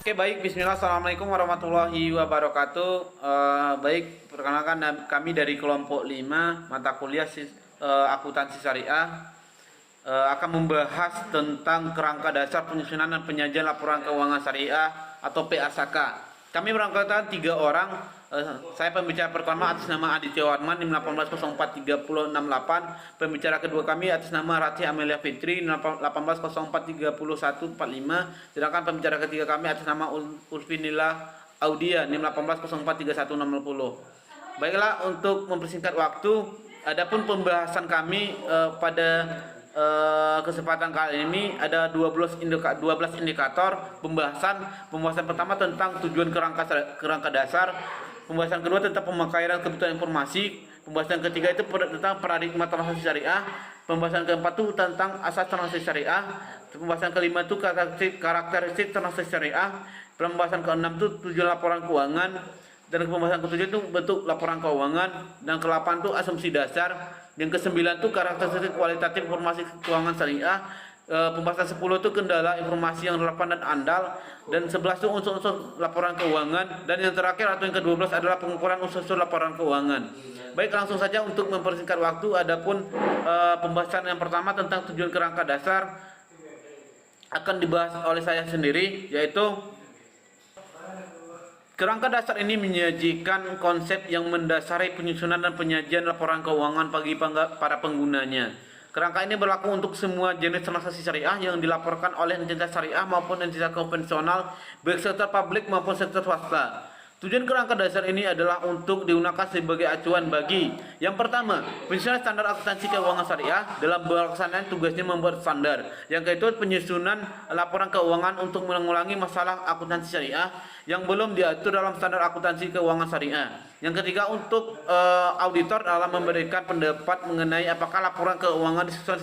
Oke, baik. Bismillah. Assalamualaikum warahmatullahi wabarakatuh. Baik, perkenalkan kami dari kelompok 5 mata kuliah akuntansi syariah akan membahas tentang kerangka dasar penyusunan dan penyajian laporan keuangan syariah atau PASK. Kami beranggotakan 3 orang. Saya pembicara pertama atas nama Aditya Warman 18043068. Pembicara kedua kami atas nama Ratih Amelia Fitri 18043145. Sedangkan pembicara ketiga kami atas nama Ulfinila Audia 18043160. Baiklah, untuk mempersingkat waktu, adapun pembahasan kami pada kesempatan kali ini ada 12 indikator pembahasan pertama tentang tujuan kerangka dasar, pembahasan kedua tentang pemakaian kebutuhan informasi, pembahasan ketiga itu tentang paradigma transaksi syariah, pembahasan keempat itu tentang asas transaksi syariah, pembahasan kelima itu karakteristik transaksi syariah, pembahasan keenam itu tujuan laporan keuangan, dan pembahasan ketujuh itu bentuk laporan keuangan, dan ke-8 itu asumsi dasar, yang ke-9 itu karakteristik kualitatif informasi keuangan syariah, pembahasan 10 itu kendala informasi yang relevan dan andal, dan 11 itu unsur-unsur laporan keuangan, dan yang terakhir atau yang ke-12 adalah pengukuran unsur-unsur laporan keuangan. Baik, langsung saja untuk mempersingkat waktu, adapun pembahasan yang pertama tentang tujuan kerangka dasar akan dibahas oleh saya sendiri, yaitu kerangka dasar ini menyajikan konsep yang mendasari penyusunan dan penyajian laporan keuangan bagi para penggunanya. Kerangka ini berlaku untuk semua jenis transaksi syariah yang dilaporkan oleh entitas syariah maupun entitas konvensional, baik sektor publik maupun sektor swasta. Tujuan kerangka dasar ini adalah untuk digunakan sebagai acuan bagi yang pertama, penyusunan standar akuntansi keuangan syariah dalam pelaksanaan tugasnya membuat standar. Yang kedua, penyusunan laporan keuangan untuk mengulangi masalah akuntansi syariah yang belum diatur dalam standar akuntansi keuangan syariah. Yang ketiga, untuk auditor dalam memberikan pendapat mengenai apakah laporan keuangan disusun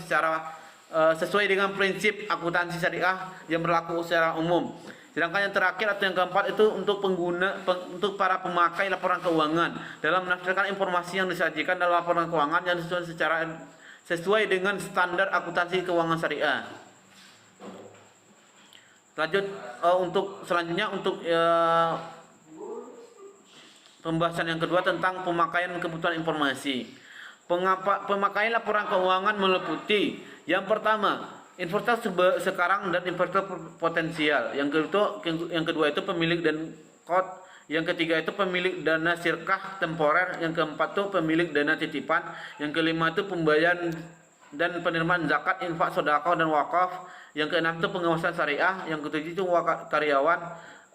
sesuai dengan prinsip akuntansi syariah yang berlaku secara umum. Sedangkan yang terakhir atau yang keempat itu untuk untuk para pemakai laporan keuangan dalam menafsirkan informasi yang disajikan dalam laporan keuangan yang disusun sesuai dengan standar akuntansi keuangan syariah. Lanjut untuk selanjutnya untuk pembahasan yang kedua tentang pemakaian kebutuhan informasi. Pemakaian laporan keuangan meliputi yang pertama, investor sekarang dan investor potensial. Yang kedua itu pemilik dan kot. Yang ketiga itu pemilik dana sirkah temporer. Yang keempat itu pemilik dana titipan. Yang kelima itu pembayaran dan penerimaan zakat, infak, sedekah dan wakaf. Yang keenam itu pengawasan syariah. Yang ketujuh itu karyawan.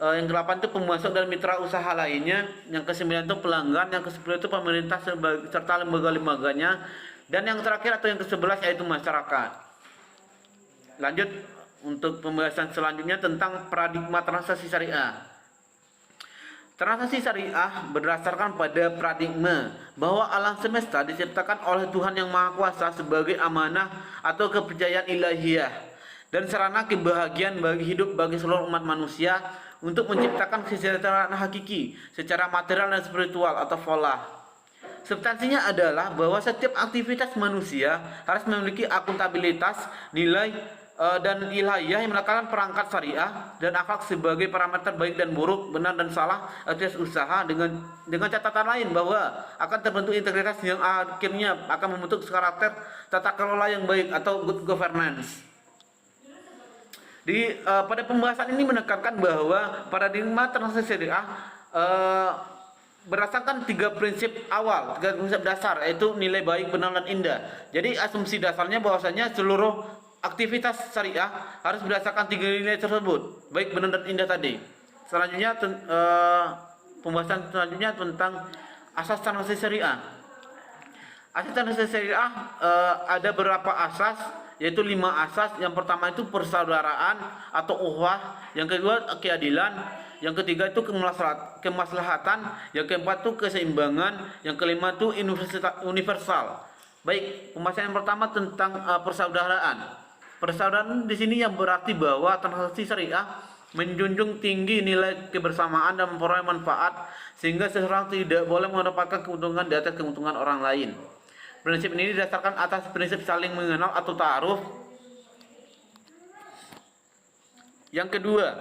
Yang ke-8 itu pemasok dan mitra usaha lainnya. Yang ke-9 itu pelanggan. Yang ke-10 itu pemerintah serta lembaga-lembaganya. Dan yang terakhir atau yang ke-11 yaitu masyarakat. Lanjut untuk pembahasan selanjutnya tentang paradigma transaksi syariah. Transaksi syariah berdasarkan pada paradigma bahwa alam semesta diciptakan oleh Tuhan yang Maha Kuasa sebagai amanah atau kepercayaan ilahiyah dan sarana kebahagiaan bagi hidup bagi seluruh umat manusia untuk menciptakan kesejahteraan hakiki secara material dan spiritual atau falah. Substansinya adalah bahwa setiap aktivitas manusia harus memiliki akuntabilitas, nilai dan ilahiyah yang meletakkan perangkat syariah dan akhlak sebagai parameter baik dan buruk, benar dan salah atas usaha dengan catatan lain bahwa akan terbentuk integritas yang akhirnya akan membentuk karakter tata kelola yang baik atau good governance. Pada pembahasan ini menekankan bahwa paradigma transaksi syariah berdasarkan 3 prinsip awal, 3 prinsip dasar, yaitu nilai baik, benar dan indah. Jadi asumsi dasarnya bahwasanya seluruh aktivitas syariah harus berdasarkan 3 nilai tersebut, baik, benar dan indah tadi. Selanjutnya pembahasan selanjutnya tentang asas transaksi syariah. Asas transaksi syariah ada beberapa asas, yaitu 5 asas. Yang pertama itu persaudaraan atau ukhuwah, yang kedua keadilan, yang ketiga itu kemaslahatan, yang keempat itu keseimbangan, yang kelima itu universal. Baik, pembahasan yang pertama tentang persaudaraan. Persaudaraan di sini yang berarti bahwa transaksi syariah menjunjung tinggi nilai kebersamaan dan memperoleh manfaat sehingga seseorang tidak boleh mendapatkan keuntungan di atas keuntungan orang lain. Prinsip ini didasarkan atas prinsip saling mengenal atau ta'aruf. Yang kedua,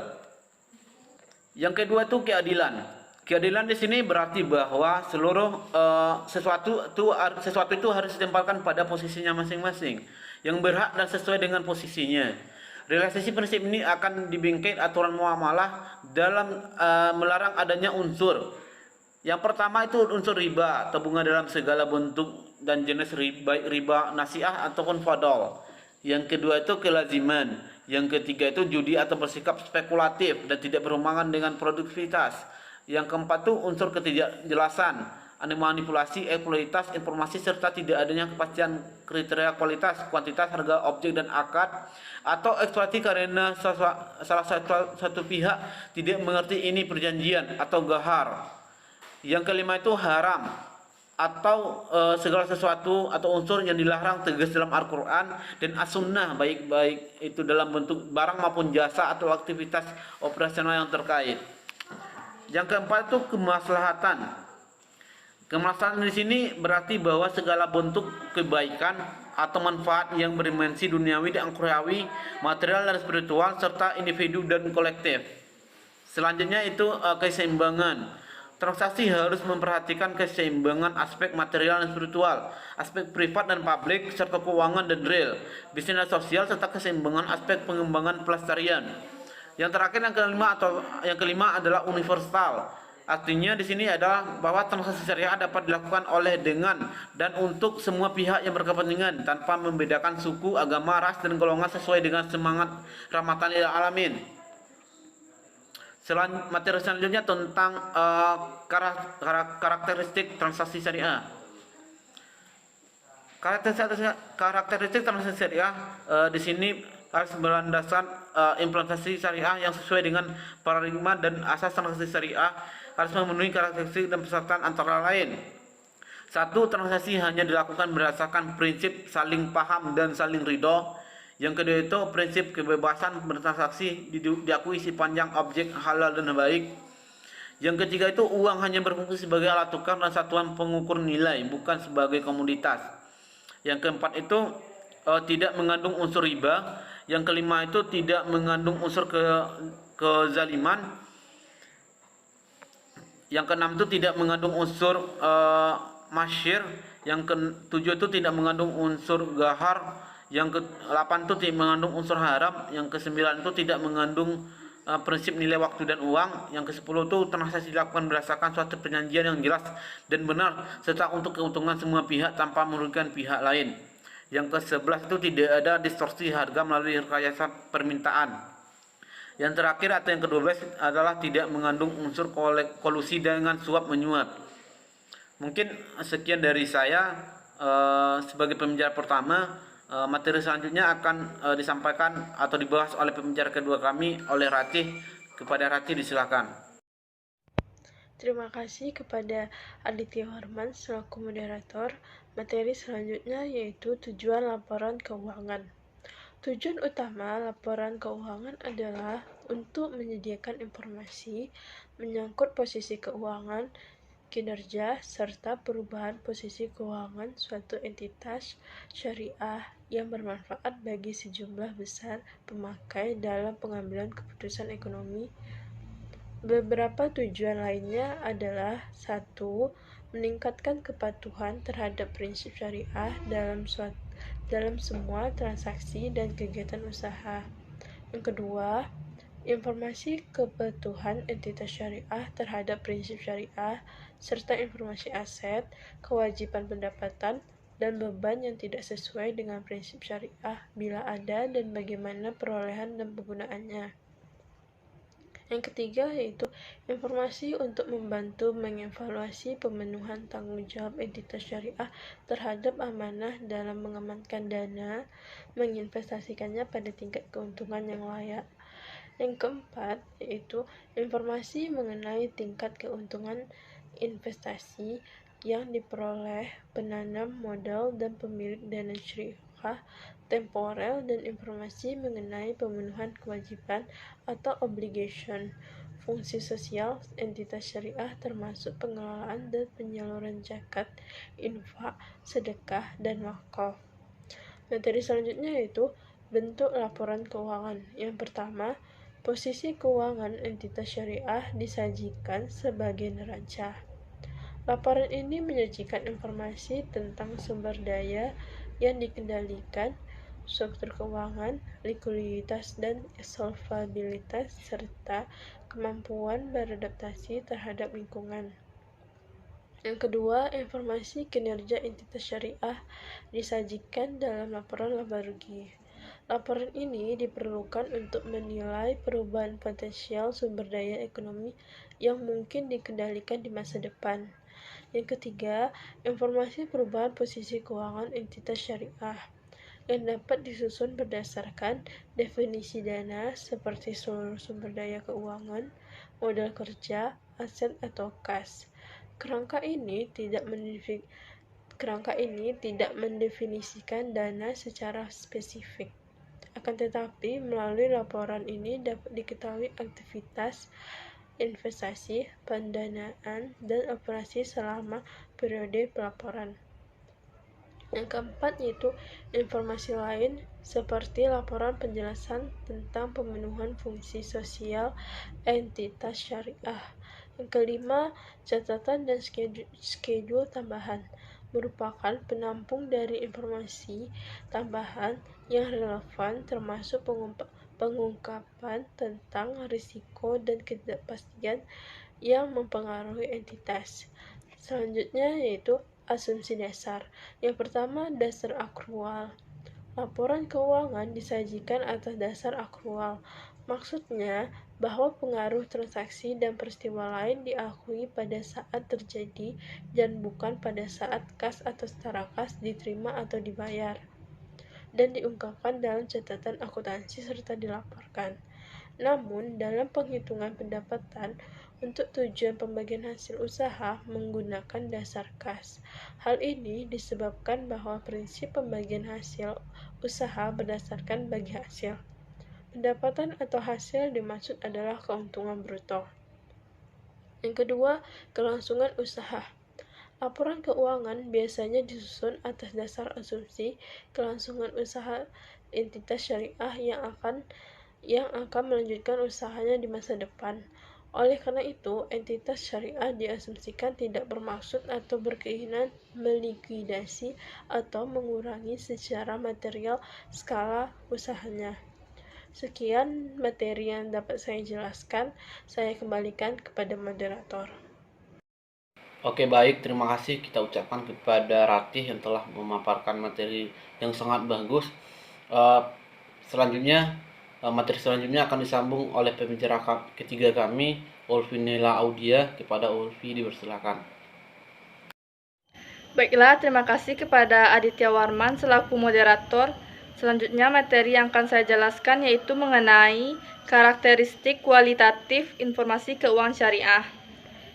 Yang kedua itu keadilan. Keadilan di sini berarti bahwa seluruh sesuatu itu harus ditempatkan pada posisinya masing-masing, yang berhak dan sesuai dengan posisinya. Realisasi prinsip ini akan dibingkai aturan muamalah dalam melarang adanya unsur. Yang pertama itu unsur riba atau bunga dalam segala bentuk dan jenis riba, baik riba nasiah ataupun fadol. Yang kedua itu kelaziman. Yang ketiga itu judi atau bersikap spekulatif dan tidak berhubungan dengan produktivitas. Yang keempat itu unsur ketidakjelasan, manipulasi, kualitas informasi serta tidak adanya kepastian kriteria kualitas, kuantitas, harga, objek dan akad, atau eksploitasi karena salah satu pihak tidak mengerti ini perjanjian atau gahar. Yang kelima itu haram atau segala sesuatu atau unsur yang dilarang tegas dalam Al-Quran dan As-Sunnah, baik itu dalam bentuk barang maupun jasa atau aktivitas operasional yang terkait. Yang keempat itu kemaslahatan. Kemaslahatan di sini berarti bahwa segala bentuk kebaikan atau manfaat yang berdimensi duniawi dan akhrawi, material dan spiritual serta individu dan kolektif. Selanjutnya itu keseimbangan. Transaksi harus memperhatikan keseimbangan aspek material dan spiritual, aspek privat dan publik, serta keuangan dan real, bisnis dan sosial, serta keseimbangan aspek pengembangan pelestarian. Yang terakhir yang kelima adalah universal. Artinya di sini adalah bahwa transaksi syariah dapat dilakukan oleh dengan dan untuk semua pihak yang berkepentingan tanpa membedakan suku, agama, ras dan golongan sesuai dengan semangat rahmatan lil alamin. Materi selanjutnya tentang karakteristik transaksi syariah. Karakteristik transaksi syariah di sini harus berlandaskan implementasi syariah yang sesuai dengan paradigma dan asas transaksi syariah, harus memenuhi karakteristik dan persyaratan antara lain. 1. Transaksi hanya dilakukan berdasarkan prinsip saling paham dan saling ridho. Yang kedua itu prinsip kebebasan bertransaksi diakui sepanjang objek halal dan baik. Yang ketiga itu uang hanya berfungsi sebagai alat tukar dan satuan pengukur nilai, bukan sebagai komoditas. Yang keempat itu tidak mengandung unsur riba. Yang kelima itu tidak mengandung unsur kezaliman. Yang keenam itu tidak mengandung unsur masyir. Yang ketujuh itu tidak mengandung unsur gahar. Yang ke-8 itu tidak mengandung unsur haram. Yang ke-9 itu tidak mengandung prinsip nilai waktu dan uang. Yang ke-10 itu transaksi dilakukan berdasarkan suatu perjanjian yang jelas dan benar serta untuk keuntungan semua pihak tanpa merugikan pihak lain. Yang ke-11 itu tidak ada distorsi harga melalui rekayasa permintaan. Yang terakhir atau yang ke-12 adalah tidak mengandung unsur kolusi dengan suap menyuap. Mungkin sekian dari saya sebagai pembicara pertama. Materi selanjutnya akan disampaikan atau dibahas oleh pembicara kedua kami, oleh Ratih. Kepada Ratih disilakan. Terima kasih kepada Aditya Harman selaku moderator. Materi selanjutnya yaitu tujuan laporan keuangan. Tujuan utama laporan keuangan adalah untuk menyediakan informasi menyangkut posisi keuangan, kinerja, serta perubahan posisi keuangan suatu entitas syariah yang bermanfaat bagi sejumlah besar pemakai dalam pengambilan keputusan ekonomi. Beberapa tujuan lainnya adalah 1. Meningkatkan kepatuhan terhadap prinsip syariah dalam semua transaksi dan kegiatan usaha. Yang kedua, informasi kepatuhan entitas syariah terhadap prinsip syariah serta informasi aset, kewajiban pendapatan, dan beban yang tidak sesuai dengan prinsip syariah bila ada dan bagaimana perolehan dan penggunaannya. Yang ketiga yaitu informasi untuk membantu mengevaluasi pemenuhan tanggung jawab entitas syariah terhadap amanah dalam mengamankan dana, menginvestasikannya pada tingkat keuntungan yang layak. Yang keempat yaitu informasi mengenai tingkat keuntungan investasi yang diperoleh penanam modal dan pemilik dana syariah temporer, dan informasi mengenai pemenuhan kewajiban atau obligation fungsi sosial entitas syariah termasuk pengelolaan dan penyaluran zakat, infak, sedekah, dan wakaf. Materi selanjutnya yaitu bentuk laporan keuangan. Yang pertama, Posisi keuangan entitas syariah disajikan sebagai neraca. Laporan ini menyajikan informasi tentang sumber daya yang dikendalikan, struktur keuangan, likuiditas dan solvabilitas, serta kemampuan beradaptasi terhadap lingkungan. Yang kedua, informasi kinerja entitas syariah disajikan dalam laporan laba rugi. Laporan ini diperlukan untuk menilai perubahan potensial sumber daya ekonomi yang mungkin dikendalikan di masa depan. Yang ketiga, informasi perubahan posisi keuangan entitas syariah yang dapat disusun berdasarkan definisi dana seperti seluruh sumber daya keuangan, modal kerja, aset atau kas. Kerangka ini tidak mendefinisikan dana secara spesifik. Akan tetapi, melalui laporan ini dapat diketahui aktivitas investasi, pendanaan, dan operasi selama periode pelaporan. Yang keempat yaitu informasi lain seperti laporan penjelasan tentang pemenuhan fungsi sosial entitas syariah. Yang kelima, catatan dan schedule tambahan merupakan penampung dari informasi tambahan yang relevan termasuk pengungkapan tentang risiko dan ketidakpastian yang mempengaruhi entitas. Selanjutnya yaitu asumsi dasar. Yang pertama, dasar akrual. Laporan keuangan disajikan atas dasar akrual. Maksudnya bahwa pengaruh transaksi dan peristiwa lain diakui pada saat terjadi dan bukan pada saat kas atau setara kas diterima atau dibayar, dan diungkapkan dalam catatan akuntansi serta dilaporkan. Namun, dalam penghitungan pendapatan untuk tujuan pembagian hasil usaha menggunakan dasar kas. Hal ini disebabkan bahwa prinsip pembagian hasil usaha berdasarkan bagi hasil. Pendapatan atau hasil dimaksud adalah keuntungan bruto. Yang kedua, kelangsungan usaha. Laporan keuangan biasanya disusun atas dasar asumsi kelangsungan usaha entitas syariah yang akan melanjutkan usahanya di masa depan. Oleh karena itu, entitas syariah diasumsikan tidak bermaksud atau berkeinginan melikuidasi atau mengurangi secara material skala usahanya. Sekian materi yang dapat saya jelaskan. Saya kembalikan kepada moderator. Oke, baik, terima kasih kita ucapkan kepada Ratih yang telah memaparkan materi yang sangat bagus. Materi selanjutnya akan disambung oleh pembicara ketiga kami, Ulfinila Audia. Kepada Ulfi dipersilakan. Baiklah, terima kasih kepada Aditya Warman selaku moderator. Selanjutnya materi yang akan saya jelaskan yaitu mengenai karakteristik kualitatif informasi keuangan syariah.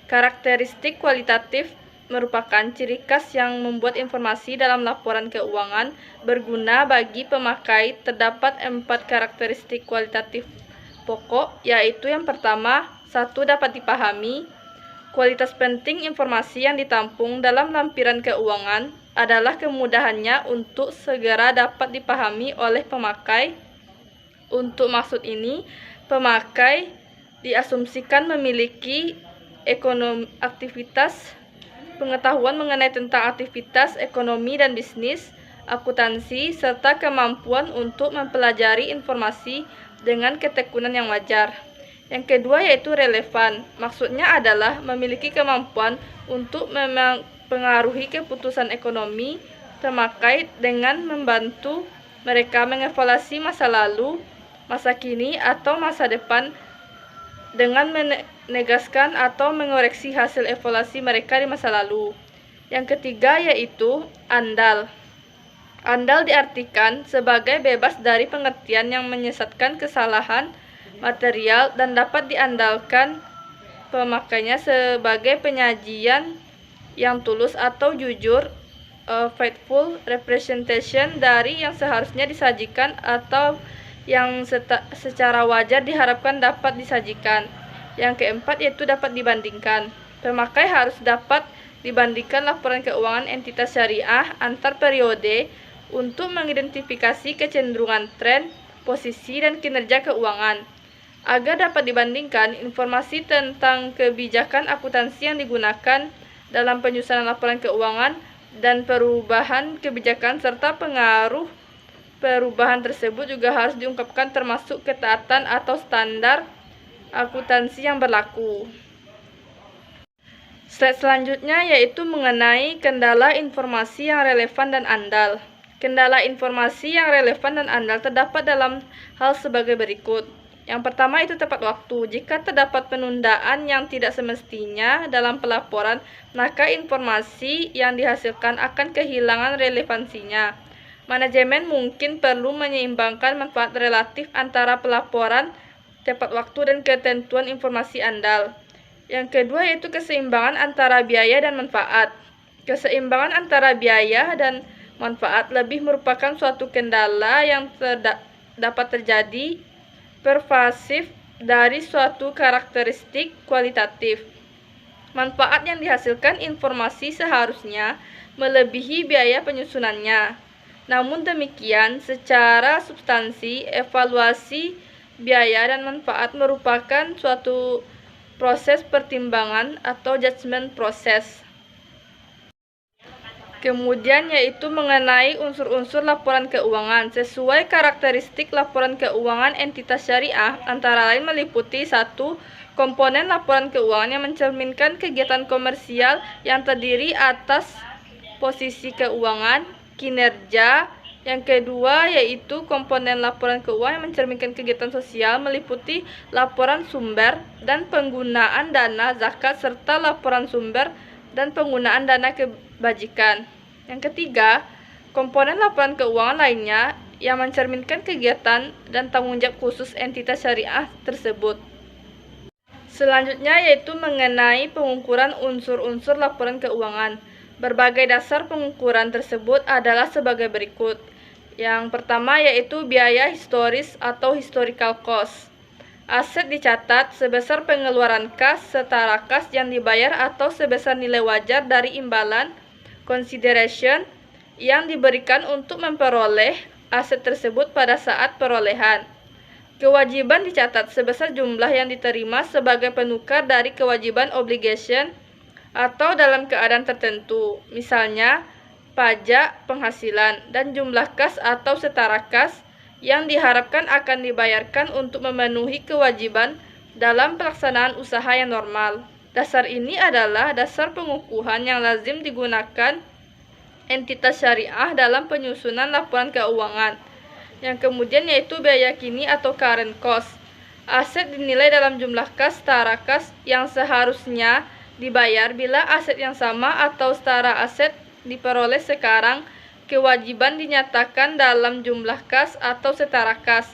Karakteristik kualitatif merupakan ciri khas yang membuat informasi dalam laporan keuangan berguna bagi pemakai. Terdapat 4 karakteristik kualitatif pokok, yaitu yang pertama, 1. Dapat dipahami. Kualitas penting informasi yang ditampung dalam lampiran keuangan adalah kemudahannya untuk segera dapat dipahami oleh pemakai. Untuk maksud ini, pemakai diasumsikan memiliki pengetahuan mengenai tentang aktivitas ekonomi dan bisnis, akuntansi, serta kemampuan untuk mempelajari informasi dengan ketekunan yang wajar. Yang kedua yaitu relevan. Maksudnya adalah memiliki kemampuan untuk mempengaruhi keputusan ekonomi pemakai dengan membantu mereka mengevaluasi masa lalu, masa kini, atau masa depan dengan menegaskan atau mengoreksi hasil evaluasi mereka di masa lalu. Yang ketiga yaitu andal. Andal diartikan sebagai bebas dari pengertian yang menyesatkan, kesalahan material, dan dapat diandalkan pemakainya sebagai penyajian yang tulus atau jujur, faithful representation dari yang seharusnya disajikan atau yang secara wajar diharapkan dapat disajikan. Yang keempat yaitu dapat dibandingkan. Pemakai harus dapat dibandingkan laporan keuangan entitas syariah antar periode untuk mengidentifikasi kecenderungan tren, posisi, dan kinerja keuangan. Agar dapat dibandingkan, informasi tentang kebijakan akuntansi yang digunakan dalam penyusunan laporan keuangan dan perubahan kebijakan serta pengaruh perubahan tersebut juga harus diungkapkan termasuk ketaatan atau standar akuntansi yang berlaku. Slide selanjutnya yaitu mengenai kendala informasi yang relevan dan andal. Kendala informasi yang relevan dan andal terdapat dalam hal sebagai berikut. Yang pertama itu tepat waktu. Jika terdapat penundaan yang tidak semestinya dalam pelaporan, maka informasi yang dihasilkan akan kehilangan relevansinya. Manajemen mungkin perlu menyeimbangkan manfaat relatif antara pelaporan tepat waktu dan ketentuan informasi andal. Yang kedua yaitu keseimbangan antara biaya dan manfaat. Keseimbangan antara biaya dan manfaat lebih merupakan suatu kendala yang dapat terjadi pervasif dari suatu karakteristik kualitatif. Manfaat yang dihasilkan informasi seharusnya melebihi biaya penyusunannya. Namun demikian, secara substansi, evaluasi biaya dan manfaat merupakan suatu proses pertimbangan atau judgment proses. Kemudian yaitu mengenai unsur-unsur laporan keuangan. Sesuai karakteristik laporan keuangan entitas syariah, antara lain meliputi 1. Komponen laporan keuangan yang mencerminkan kegiatan komersial yang terdiri atas posisi keuangan, kinerja. Yang kedua yaitu komponen laporan keuangan yang mencerminkan kegiatan sosial meliputi laporan sumber dan penggunaan dana zakat serta laporan sumber dan penggunaan dana kebajikan. Yang ketiga, komponen laporan keuangan lainnya yang mencerminkan kegiatan dan tanggung jawab khusus entitas syariah tersebut. Selanjutnya yaitu mengenai pengukuran unsur-unsur laporan keuangan. Berbagai dasar pengukuran tersebut adalah sebagai berikut. Yang pertama yaitu biaya historis atau historical cost. Aset dicatat sebesar pengeluaran kas setara kas yang dibayar atau sebesar nilai wajar dari imbalan consideration yang diberikan untuk memperoleh aset tersebut pada saat perolehan. Kewajiban dicatat sebesar jumlah yang diterima sebagai penukar dari kewajiban obligation atau dalam keadaan tertentu, misalnya pajak penghasilan, dan jumlah kas atau setara kas yang diharapkan akan dibayarkan untuk memenuhi kewajiban dalam pelaksanaan usaha yang normal. Dasar ini adalah dasar pengukuhan yang lazim digunakan entitas syariah dalam penyusunan laporan keuangan. Yang kemudian yaitu biaya kini atau current cost. Aset dinilai dalam jumlah kas setara kas yang seharusnya dibayar bila aset yang sama atau setara aset diperoleh sekarang. Kewajiban dinyatakan dalam jumlah kas atau setara kas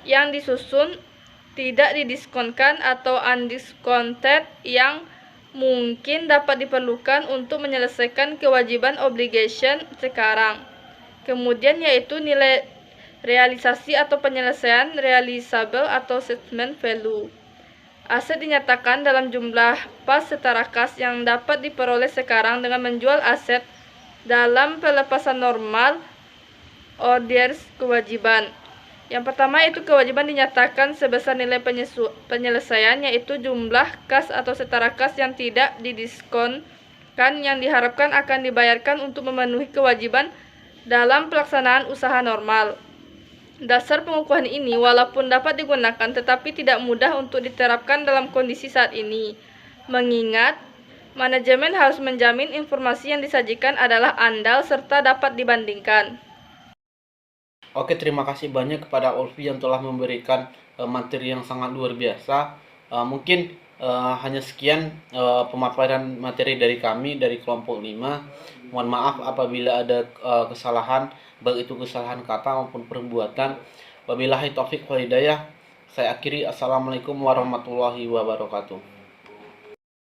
yang disusun tidak didiskonkan atau undiscounted yang mungkin dapat diperlukan untuk menyelesaikan kewajiban obligation sekarang. Kemudian yaitu nilai realisasi atau penyelesaian realizable atau settlement value. Aset dinyatakan dalam jumlah pas setara kas yang dapat diperoleh sekarang dengan menjual aset dalam pelepasan normal orders kewajiban. Yang pertama itu kewajiban dinyatakan sebesar nilai penyelesaian, yaitu jumlah kas atau setara kas yang tidak didiskonkan yang diharapkan akan dibayarkan untuk memenuhi kewajiban dalam pelaksanaan usaha normal. Dasar pengukuhan ini walaupun dapat digunakan tetapi tidak mudah untuk diterapkan dalam kondisi saat ini, mengingat manajemen harus menjamin informasi yang disajikan adalah andal serta dapat dibandingkan. Oke, terima kasih banyak kepada Ulfi yang telah memberikan materi yang sangat luar biasa. Mungkin hanya sekian pemaparan materi dari kami dari kelompok 5. Mohon maaf apabila ada kesalahan, baik itu kesalahan kata maupun perbuatan. Wabillahi taufik wal hidayah. Saya akhiri. Assalamualaikum warahmatullahi wabarakatuh.